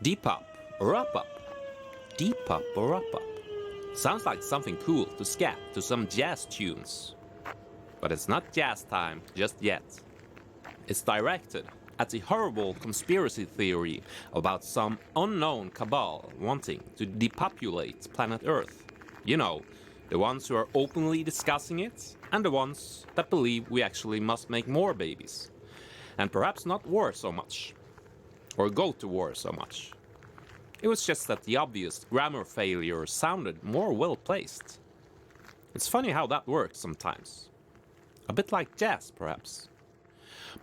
Depop or up? Depop or up? Sounds like something cool to scat to some jazz tunes. But it's not jazz time just yet. It's directed at the horrible conspiracy theory about some unknown cabal wanting to depopulate planet Earth. You know, the ones who are openly discussing it, and the ones that believe we actually must make more babies. And perhaps not war so much. Or go to war so much. It was just that the obvious grammar failure sounded more well placed. It's funny how that works sometimes. A bit like jazz, perhaps.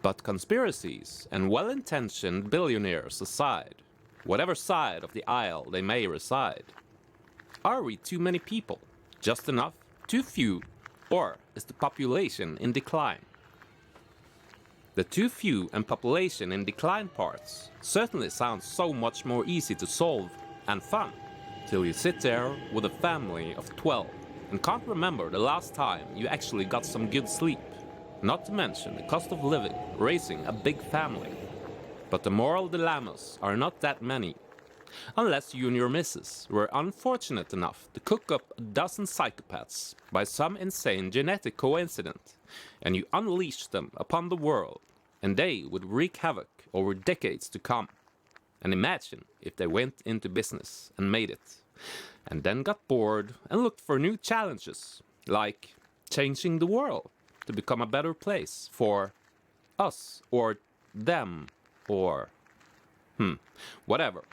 But conspiracies and well-intentioned billionaires aside, whatever side of the aisle they may reside, are we too many people? Just enough? Too few? Or is the population in decline? The too few and population in decline parts certainly sounds so much more easy to solve and fun, till you sit there with a family of 12 and can't remember the last time you actually got some good sleep. Not to mention the cost of living, raising a big family. But the moral dilemmas are not that many. Unless you and your missus were unfortunate enough to cook up a dozen psychopaths by some insane genetic coincidence, and you unleashed them upon the world, and they would wreak havoc over decades to come. And imagine if they went into business and made it, and then got bored and looked for new challenges, like changing the world to become a better place for us or them or whatever.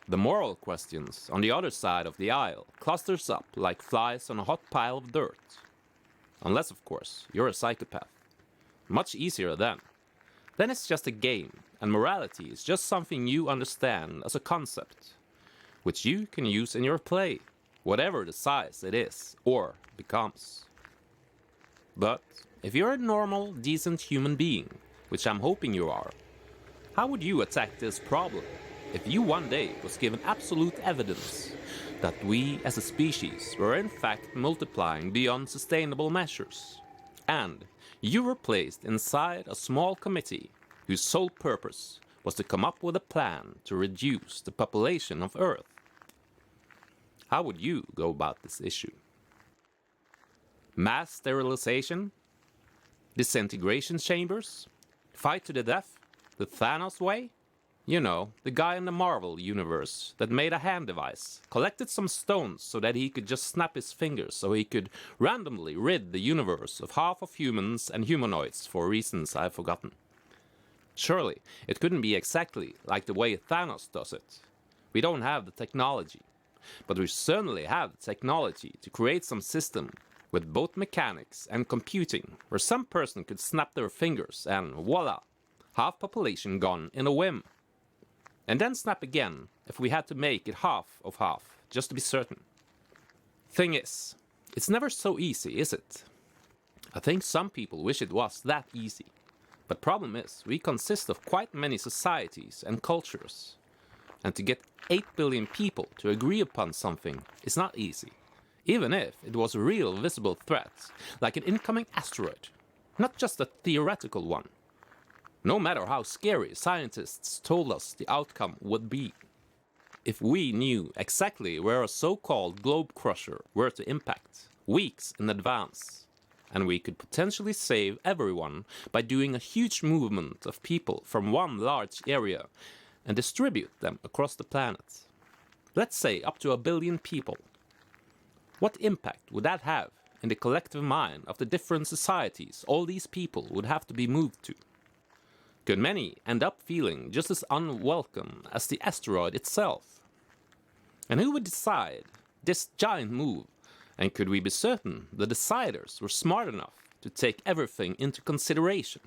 The moral questions on the other side of the aisle clusters up like flies on a hot pile of dirt. Unless, of course, you're a psychopath. Much easier then. Then it's just a game, and morality is just something you understand as a concept, which you can use in your play, whatever the size it is or becomes. But if you're a normal, decent human being, which I'm hoping you are, how would you attack this problem if you one day was given absolute evidence that we as a species were in fact multiplying beyond sustainable measures, and you were placed inside a small committee whose sole purpose was to come up with a plan to reduce the population of Earth? How would you go about this issue? Mass sterilization? Disintegration chambers? Fight to the death? The Thanos way? You know, the guy in the Marvel universe that made a hand device, collected some stones so that he could just snap his fingers so he could randomly rid the universe of half of humans and humanoids for reasons I've forgotten. Surely, it couldn't be exactly like the way Thanos does it. We don't have the technology, but we certainly have the technology to create some system with both mechanics and computing where some person could snap their fingers and voila, half population gone in a whim. And then snap again if we had to make it half of half, just to be certain. Thing is, it's never so easy, is it? I think some people wish it was that easy. But problem is, we consist of quite many societies and cultures. And to get 8 billion people to agree upon something is not easy. Even if it was a real visible threat, like an incoming asteroid, not just a theoretical one. No matter how scary scientists told us the outcome would be. If we knew exactly where a so-called globe crusher were to impact, weeks in advance, and we could potentially save everyone by doing a huge movement of people from one large area and distribute them across the planet. Let's say up to 1 billion people. What impact would that have in the collective mind of the different societies all these people would have to be moved to? Could many end up feeling just as unwelcome as the asteroid itself? And who would decide this giant move? And could we be certain the deciders were smart enough to take everything into consideration?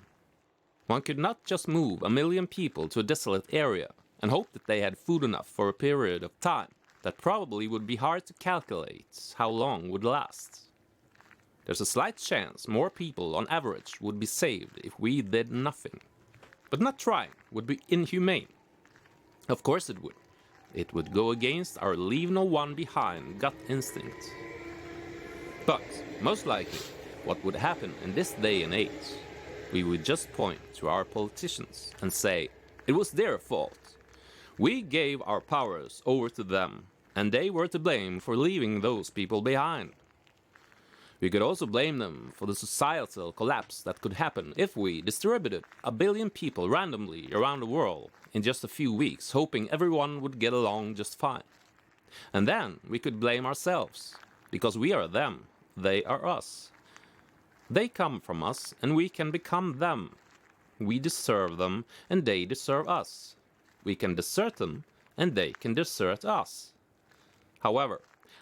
One could not just move 1 million people to a desolate area and hope that they had food enough for a period of time that probably would be hard to calculate how long would last. There's a slight chance more people on average would be saved if we did nothing. But not trying would be inhumane. Of course it would. It would go against our leave no one behind gut instinct. But, most likely, what would happen in this day and age? We would just point to our politicians and say, it was their fault. We gave our powers over to them, and they were to blame for leaving those people behind. We could also blame them for the societal collapse that could happen if we distributed 1 billion people randomly around the world in just a few weeks, hoping everyone would get along just fine. And then we could blame ourselves, because we are them, they are us. They come from us, and we can become them. We deserve them, and they deserve us. We can desert them, and they can desert us. However,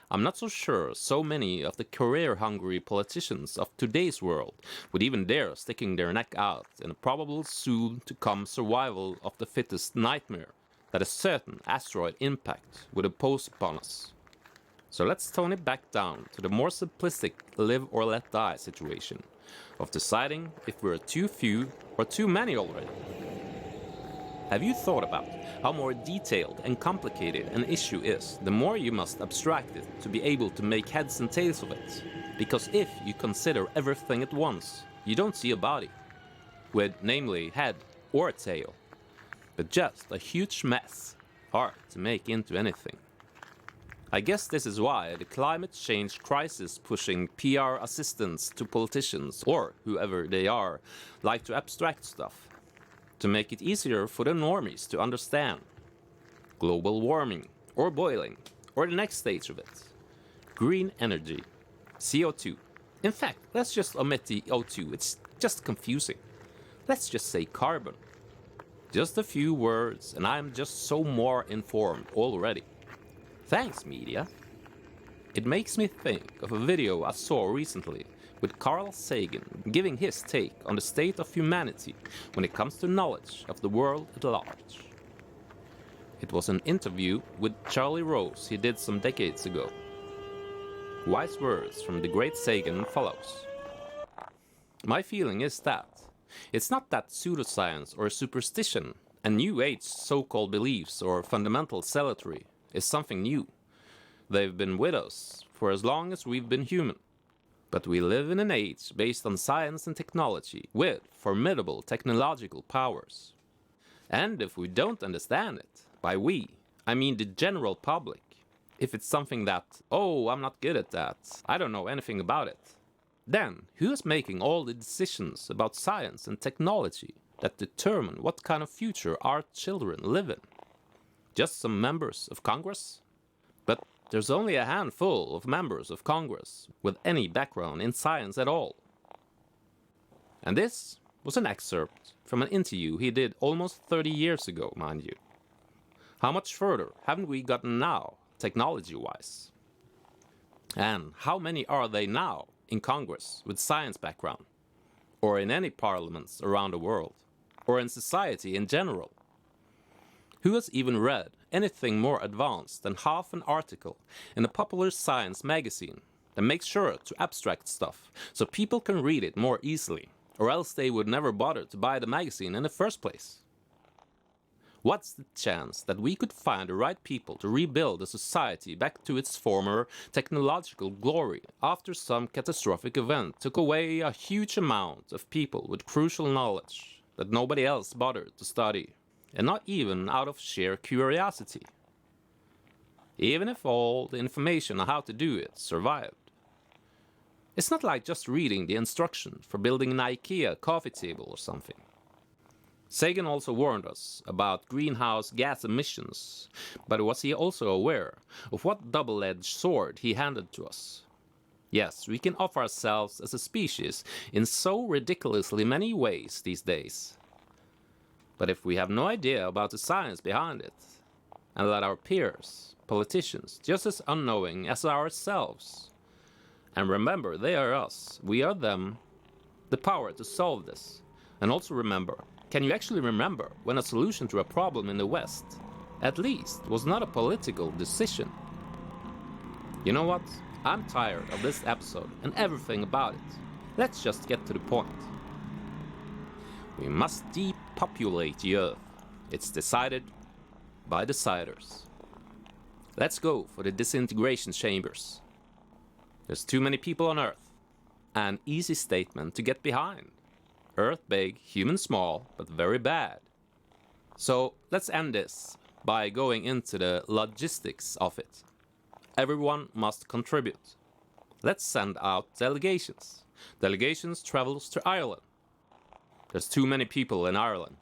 I'm not so sure so many of the career-hungry politicians of today's world would even dare sticking their neck out in a probable soon-to-come survival of the fittest nightmare that a certain asteroid impact would impose upon us. So let's tone it back down to the more simplistic live or let die situation of deciding if we're too few or too many already. Have you thought about how more detailed and complicated an issue is, the more you must abstract it to be able to make heads and tails of it? Because if you consider everything at once, you don't see a body, with namely head or tail, but just a huge mess, hard to make into anything. I guess this is why the climate change crisis pushing PR assistants to politicians, or whoever they are, like to abstract stuff, to make it easier for the normies to understand. Global warming, or boiling, or the next stage of it. Green energy, CO2. In fact, let's just omit the O2, it's just confusing. Let's just say carbon. Just a few words, and I'm just so more informed already. Thanks, media. It makes me think of a video I saw recently with Carl Sagan giving his take on the state of humanity when it comes to knowledge of the world at large. It was an interview with Charlie Rose he did some decades ago. Wise words from the great Sagan follows. My feeling is that it's not that pseudoscience or superstition and New Age so-called beliefs or fundamental zealotry is something new. They've been with us for as long as we've been human. But we live in an age based on science and technology with formidable technological powers. And if we don't understand it, by we, I mean the general public, if it's something that, oh, I'm not good at that, I don't know anything about it, then who's making all the decisions about science and technology that determine what kind of future our children live in? Just some members of Congress? But there's only a handful of members of Congress with any background in science at all. And this was an excerpt from an interview he did almost 30 years ago, mind you. How much further haven't we gotten now, technology-wise? And how many are they now in Congress with science background? Or in any parliaments around the world? Or in society in general? Who has even read anything more advanced than half an article in a popular science magazine that makes sure to abstract stuff so people can read it more easily, or else they would never bother to buy the magazine in the first place? What's the chance that we could find the right people to rebuild a society back to its former technological glory after some catastrophic event took away a huge amount of people with crucial knowledge that nobody else bothered to study? And not even out of sheer curiosity. Even if all the information on how to do it survived. It's not like just reading the instructions for building an IKEA coffee table or something. Sagan also warned us about greenhouse gas emissions, but was he also aware of what double-edged sword he handed to us? Yes, we can off ourselves as a species in so ridiculously many ways these days. But if we have no idea about the science behind it, and let our peers, politicians, just as unknowing as ourselves, and remember they are us, we are them, the power to solve this, and also remember, can you actually remember when a solution to a problem in the West, at least, was not a political decision? You know what? I'm tired of this episode and everything about it. Let's just get to the point. We must depopulate the Earth. It's decided by deciders. Let's go for the disintegration chambers. There's too many people on Earth. An easy statement to get behind. Earth big, human small, but very bad. So let's end this by going into the logistics of it. Everyone must contribute. Let's send out delegations. Delegations travels to Ireland. There's too many people in Ireland.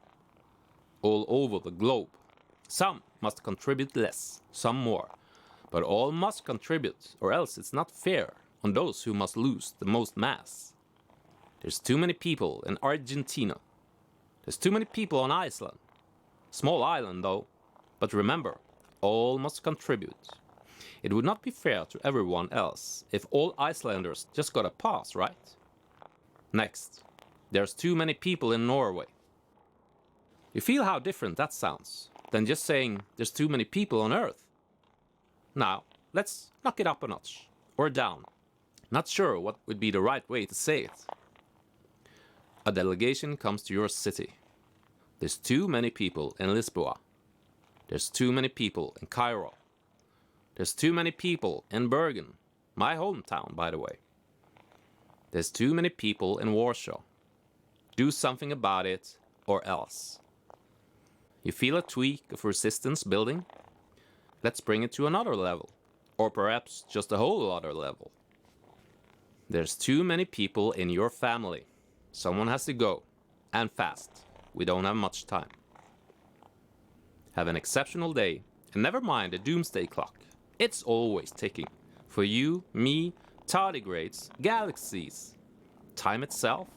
All over the globe. Some must contribute less, some more. But all must contribute, or else it's not fair on those who must lose the most mass. There's too many people in Argentina. There's too many people on Iceland. Small island though. But remember, all must contribute. It would not be fair to everyone else if all Icelanders just got a pass, right? Next, there's too many people in Norway. You feel how different that sounds than just saying there's too many people on Earth? Now, let's knock it up a notch, or down. Not sure what would be the right way to say it. A delegation comes to your city. There's too many people in Lisboa. There's too many people in Cairo. There's too many people in Bergen, my hometown, by the way. There's too many people in Warsaw. Do something about it, or else. You feel a tweak of resistance building? Let's bring it to another level, or perhaps just a whole other level. There's too many people in your family. Someone has to go, and fast. We don't have much time. Have an exceptional day, and never mind the doomsday clock. It's always ticking. For you, me, tardigrades, galaxies. Time itself?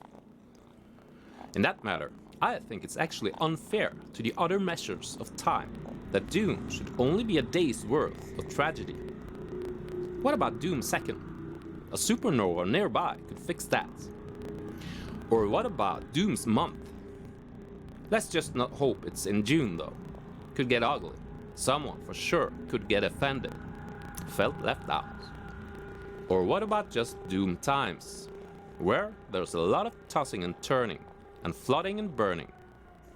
In that matter, I think it's actually unfair to the other measures of time that doom should only be a day's worth of tragedy. What about doom second? A supernova nearby could fix that. Or what about doom's month? Let's just not hope it's in June though. Could get ugly. Someone for sure could get offended. Felt left out. Or what about just doom times? Where there's a lot of tossing and turning, and flooding and burning.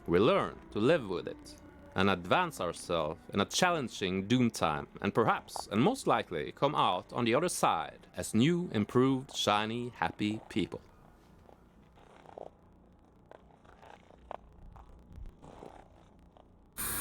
We learn to live with it, and advance ourselves in a challenging doom time, and perhaps, and most likely, come out on the other side as new, improved, shiny, happy people.